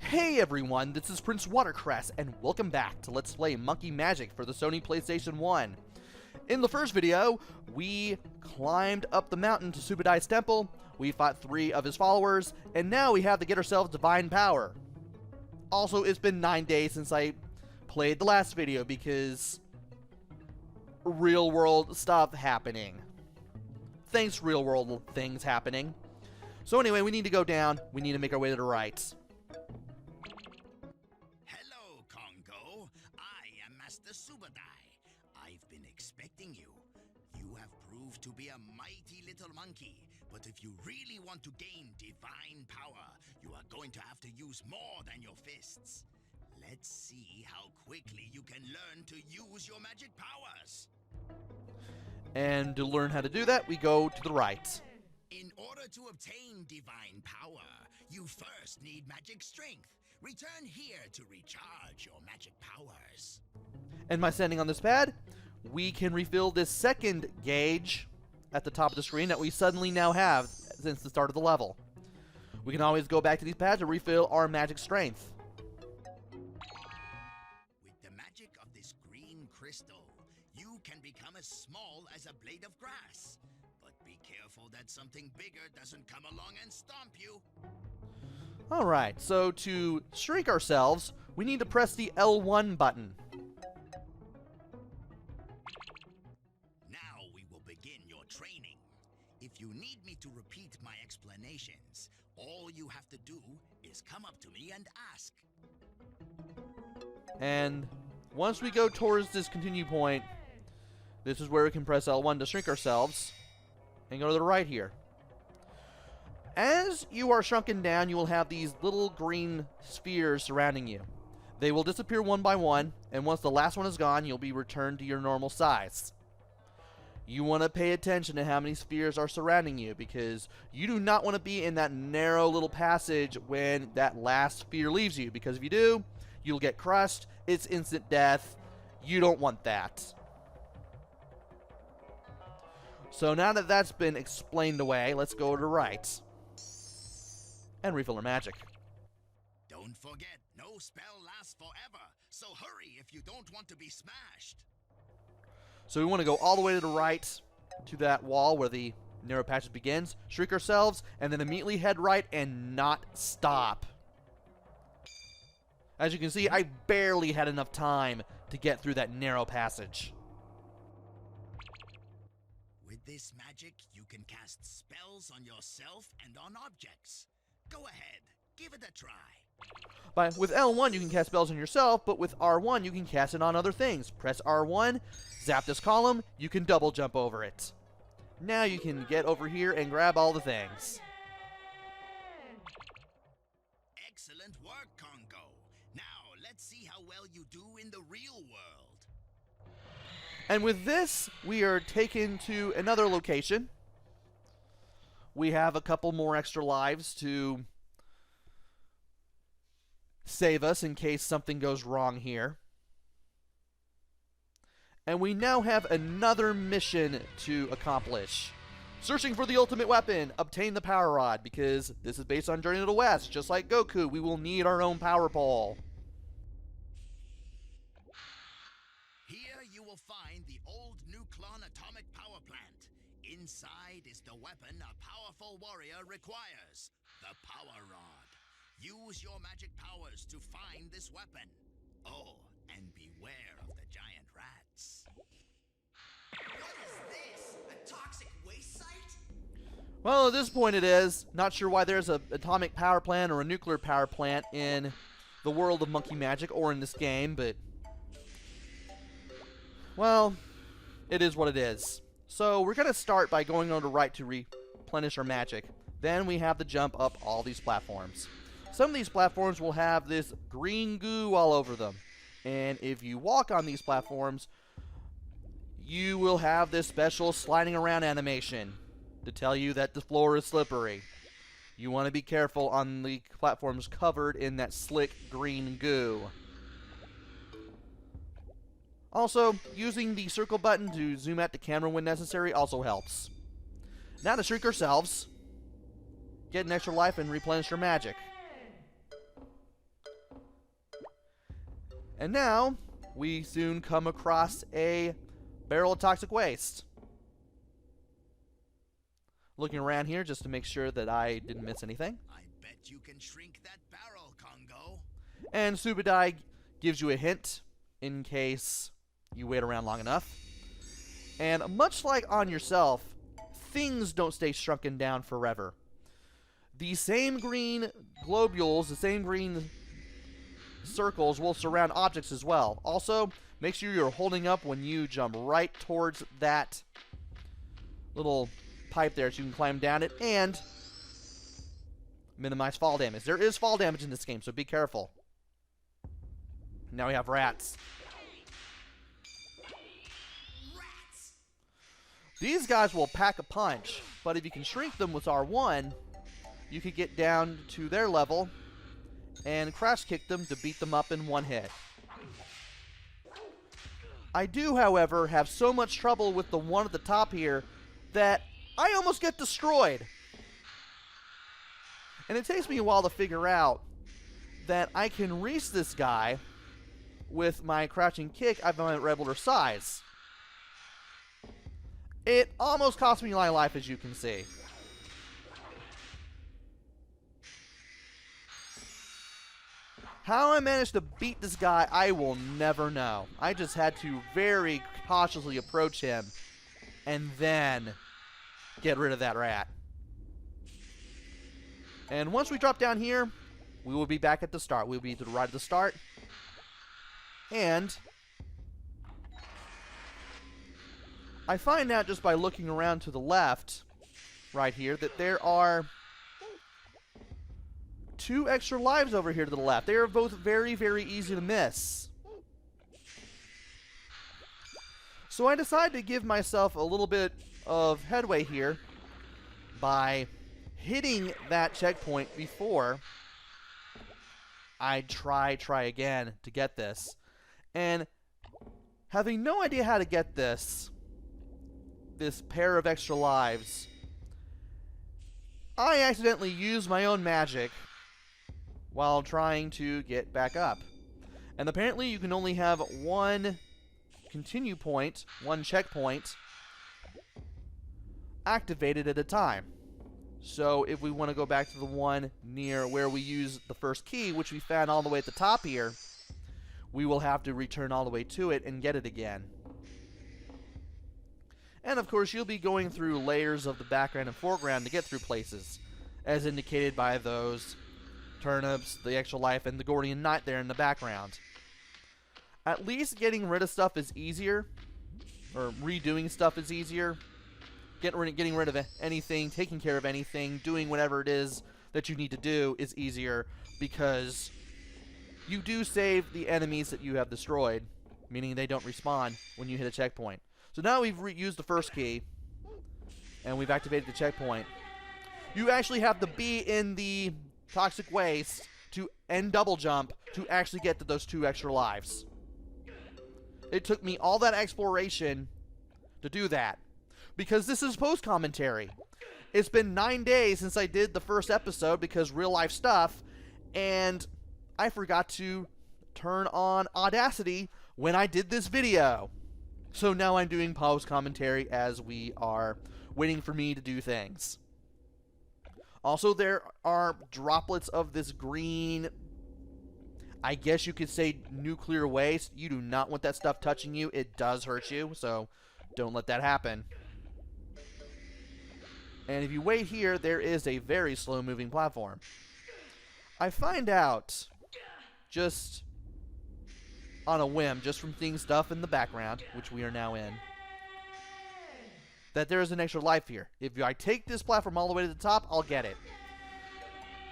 Hey everyone, this is PrinceWatercress, and welcome back to Let's Play Monkey Magic for the Sony PlayStation 1. In the first video, we climbed up the mountain to Subodye's temple, we fought 3 of his followers, and now we have to get ourselves divine power. Also, it's been 9 days since I played the last video because real world stuff happening. Thanks, real world things happening. So anyway, we need to go down, we need to make our way to the right. Master Subodye, I've been expecting you. You have proved to be a mighty little monkey, but if you really want to gain divine power, you are going to have to use more than your fists. Let's see how quickly you can learn to use your magic powers. And to learn how to do that, we go to the right. In order to obtain divine power, you first need magic strength. Return here to recharge your magic powers. And by standing on this pad, we can refill this second gauge at the top of the screen that we suddenly now have since the start of the level. We can always go back to these pads to refill our magic strength. With the magic of this green crystal, you can become as small as a blade of grass. But be careful that something bigger doesn't come along and stomp you. Alright, so to shrink ourselves, we need to press the L1 button. Now we will begin your training. If you need me to repeat my explanations, all you have to do is come up to me and ask. And once we go towards this continue point, this is where we can press L1 to shrink ourselves and go to the right here. As you are shrunken down, you will have these little green spheres surrounding you. They will disappear one by one, and once the last one is gone, you'll be returned to your normal size. You want to pay attention to how many spheres are surrounding you, because you do not want to be in that narrow little passage when that last sphere leaves you, because if you do, you'll get crushed, it's instant death, you don't want that. So now that that's been explained away, let's go to the right and refill our magic. Don't forget, no spell lasts forever, so hurry if you don't want to be smashed. So we want to go all the way to the right to that wall where the narrow passage begins, shrink ourselves, and then immediately head right and not stop. As you can see, I barely had enough time to get through that narrow passage. With this magic, you can cast spells on yourself and on objects. Go ahead, give it a try. With L1 you can cast spells on yourself, but with R1 you can cast it on other things. Press R1, zap this column, you can double jump over it. Now you can get over here and grab all the things. Excellent work, Congo. Now let's see how well you do in the real world. And with this, we are taken to another location. We have a couple more extra lives to save us in case something goes wrong here. And we now have another mission to accomplish. Searching for the ultimate weapon, obtain the power rod, because this is based on Journey to the West. Just like Goku, we will need our own power pole. Here you will find the old Nucleon atomic power plant. Inside is the weapon a powerful warrior requires, the power rod. Use your magic powers to find this weapon. Oh, and beware of the giant rats. What is this? A toxic waste site? Well, at this point it is. Not sure why there's an atomic power plant or a nuclear power plant in the world of Monkey Magic or in this game, but well, it is what it is. So we're going to start by going on the right to replenish our magic. Then we have to jump up all these platforms. Some of these platforms will have this green goo all over them. And if you walk on these platforms, you will have this special sliding around animation to tell you that the floor is slippery. You want to be careful on the platforms covered in that slick green goo. Also, using the circle button to zoom out the camera when necessary also helps. Now to shrink ourselves, get an extra life, and replenish your magic. And now, we soon come across a barrel of toxic waste. Looking around here just to make sure that I didn't miss anything. I bet you can shrink that barrel, Congo. And Subodye gives you a hint in case you wait around long enough. And much like on yourself, things don't stay shrunken down forever. The same green globules, the same green circles will surround objects as well. Also, make sure you're holding up when you jump right towards that little pipe there so you can climb down it and minimize fall damage. There is fall damage in this game, so be careful. Now we have rats. Rats! These guys will pack a punch, but if you can shrink them with R1, you could get down to their level and crash kick them to beat them up in one hit. I do, however, have so much trouble with the one at the top here that I almost get destroyed. And it takes me a while to figure out that I can reach this guy with my crouching kick at my regular size. It almost cost me my life, as you can see. How I managed to beat this guy, I will never know. I just had to very cautiously approach him and then get rid of that rat. And once we drop down here, we will be back at the start. We'll be to the right of the start. And I find out just by looking around to the left, right here, that there are 2 extra lives over here to the left. They are both very, very easy to miss. So I decided to give myself a little bit of headway here by hitting that checkpoint before I try again to get this. And having no idea how to get this pair of extra lives, I accidentally used my own magic while trying to get back up. And apparently you can only have one continue point, one checkpoint, activated at a time. So if we want to go back to the one near where we use the first key, which we found all the way at the top here, we will have to return all the way to it and get it again. And of course you'll be going through layers of the background and foreground to get through places, as indicated by those turnips, the extra life, and the Gordian Knot there in the background. At least getting rid of stuff is easier, or redoing stuff is easier. Getting rid of anything, taking care of anything, doing whatever it is that you need to do is easier because you do save the enemies that you have destroyed, meaning they don't respawn when you hit a checkpoint. So now we've used the first key, and we've activated the checkpoint. You actually have to be in the toxic waste and double jump to actually get to those 2 extra lives. It took me all that exploration to do that, because this is post-commentary. It's been 9 days since I did the first episode because real-life stuff, and I forgot to turn on Audacity when I did this video. So now I'm doing post-commentary as we are waiting for me to do things. Also, there are droplets of this green, I guess you could say, nuclear waste. You do not want that stuff touching you. It does hurt you, so don't let that happen. And if you wait here, there is a very slow-moving platform. I find out, just on a whim, just from seeing stuff in the background, which we are now in, that there is an extra life here. If I take this platform all the way to the top, I'll get it.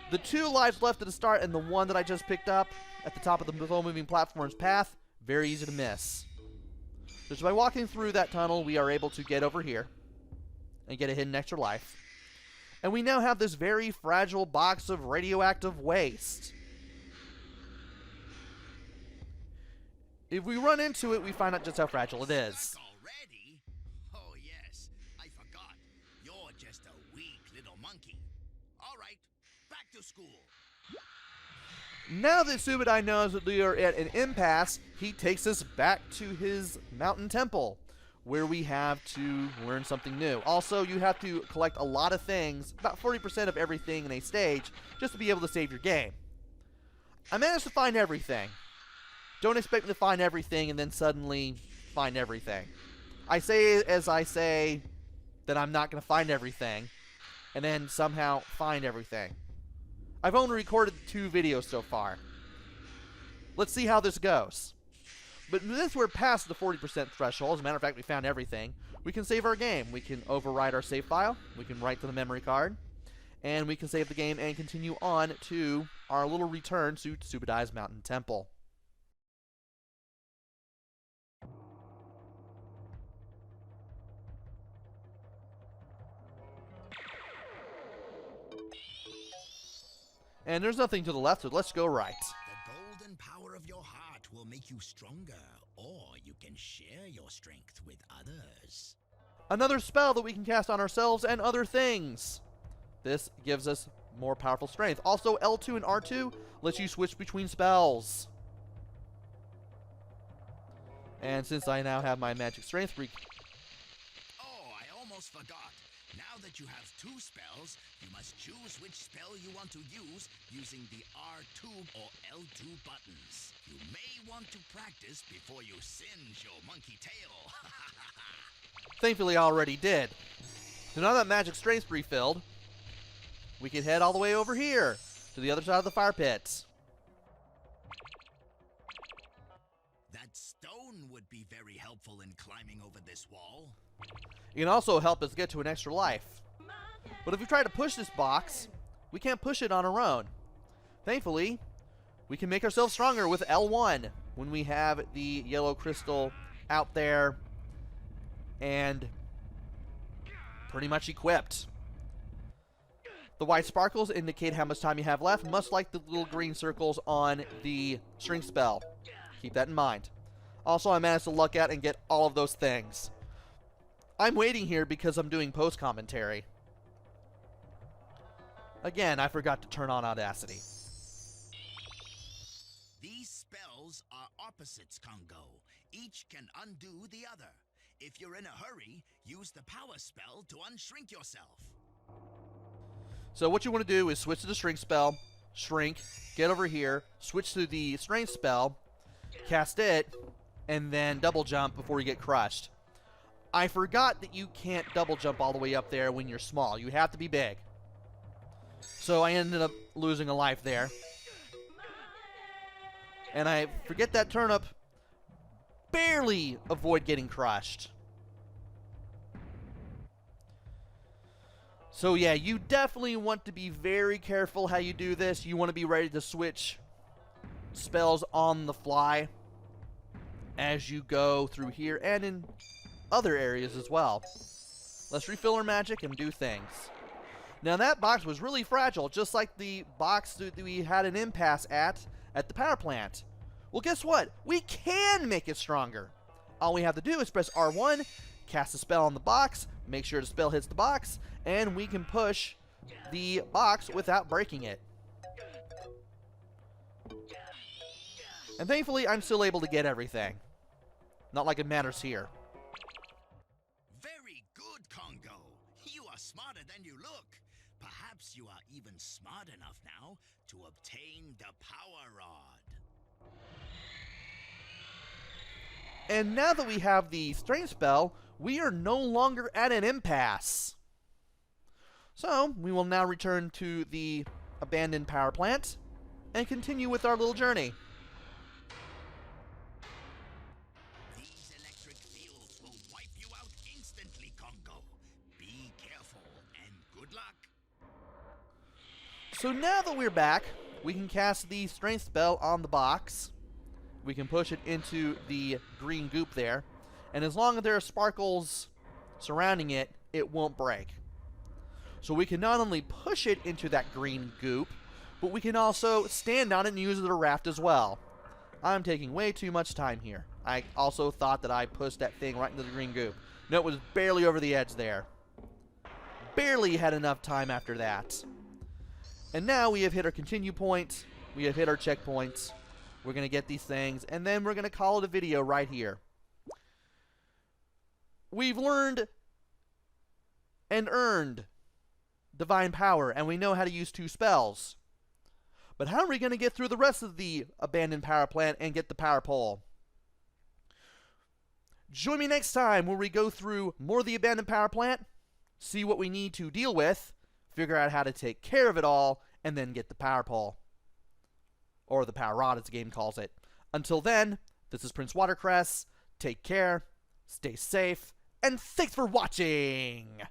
The 2 lives left at the start and the one that I just picked up at the top of the slow-moving platform's path, very easy to miss. Just by walking through that tunnel, we are able to get over here and get a hidden extra life. And we now have this very fragile box of radioactive waste. If we run into it, we find out just how fragile it is. Stuck already? Oh yes, I forgot. You're just a weak little monkey. All right, back to school. Now that Subodye knows that we are at an impasse, he takes us back to his mountain temple, where we have to learn something new. Also, you have to collect a lot of things, about 40% of everything in a stage, just to be able to save your game. I managed to find everything. Don't expect me to find everything and then suddenly find everything. I say as I say that I'm not going to find everything, and then somehow find everything. I've only recorded 2 videos so far. Let's see how this goes. But since we're past the 40% threshold, as a matter of fact, we found everything, we can save our game. We can overwrite our save file, we can write to the memory card, and we can save the game and continue on to our little return to Subodye's Mountain Temple. And there's nothing to the left, so let's go right. The golden power of your heart will make you stronger, or you can share your strength with others. Another spell that we can cast on ourselves and other things. This gives us more powerful strength. Also, L2 and R2 lets you switch between spells. And since I now have my magic strength Oh, I almost forgot. Now that you have 2 spells, you must choose which spell you want to use using the R2 or L2 buttons. You may want to practice before you singe your monkey tail. thankfully I already did. So now that magic strength's refilled, we can head all the way over here to the other side of the fire pits. That stone would be very helpful in climbing over this wall. It can also help us get to an extra life. But if we try to push this box, we can't push it on our own. Thankfully, we can make ourselves stronger with L1 when we have the yellow crystal out there and pretty much equipped. The white sparkles indicate how much time you have left, much like the little green circles on the string spell. Keep that in mind. Also, I managed to luck out and get all of those things. I'm waiting here because I'm doing post commentary. Again, I forgot to turn on Audacity. These spells are opposites, Congo. Each can undo the other. If you're in a hurry, use the power spell to unshrink yourself. So what you want to do is switch to the shrink spell, shrink, get over here, switch to the strength spell, cast it, and then double jump before you get crushed. I forgot that you can't double jump all the way up there when you're small. You have to be big. So I ended up losing a life there. And I forget that turnip, barely avoid getting crushed. So yeah, you definitely want to be very careful how you do this. You want to be ready to switch spells on the fly as you go through here and in other areas as well. Let's refill our magic and do things. Now that box was really fragile, just like the box that we had an impasse at the power plant. Well, guess what? We can make it stronger. All we have to do is press R1, cast a spell on the box, make sure the spell hits the box, and we can push the box without breaking it. And thankfully, I'm still able to get everything. Not like it matters here. Very good, Congo. You are smarter than you look. Perhaps you are even smart enough now to obtain the power rod. And now that we have the strength spell, we are no longer at an impasse. So, we will now return to the abandoned power plant and continue with our little journey. These electric fields will wipe you out instantly, Congo. Be careful and good luck. So now that we're back, we can cast the strength spell on the box. We can push it into the green goop there. And as long as there are sparkles surrounding it, it won't break. So we can not only push it into that green goop, but we can also stand on it and use it as a raft as well. I'm taking way too much time here. I also thought that I pushed that thing right into the green goop. No, it was barely over the edge there. Barely had enough time after that. And now we have hit our continue point, We have hit our checkpoints. We're going to get these things, and then we're going to call it a video right here. We've learned and earned divine power, and we know how to use 2 spells. But how are we going to get through the rest of the abandoned power plant and get the power pole? Join me next time where we go through more of the abandoned power plant, see what we need to deal with, figure out how to take care of it all, and then get the power pole. Or the power rod, as the game calls it. Until then, this is PrinceWatercress. Take care, stay safe, and thanks for watching!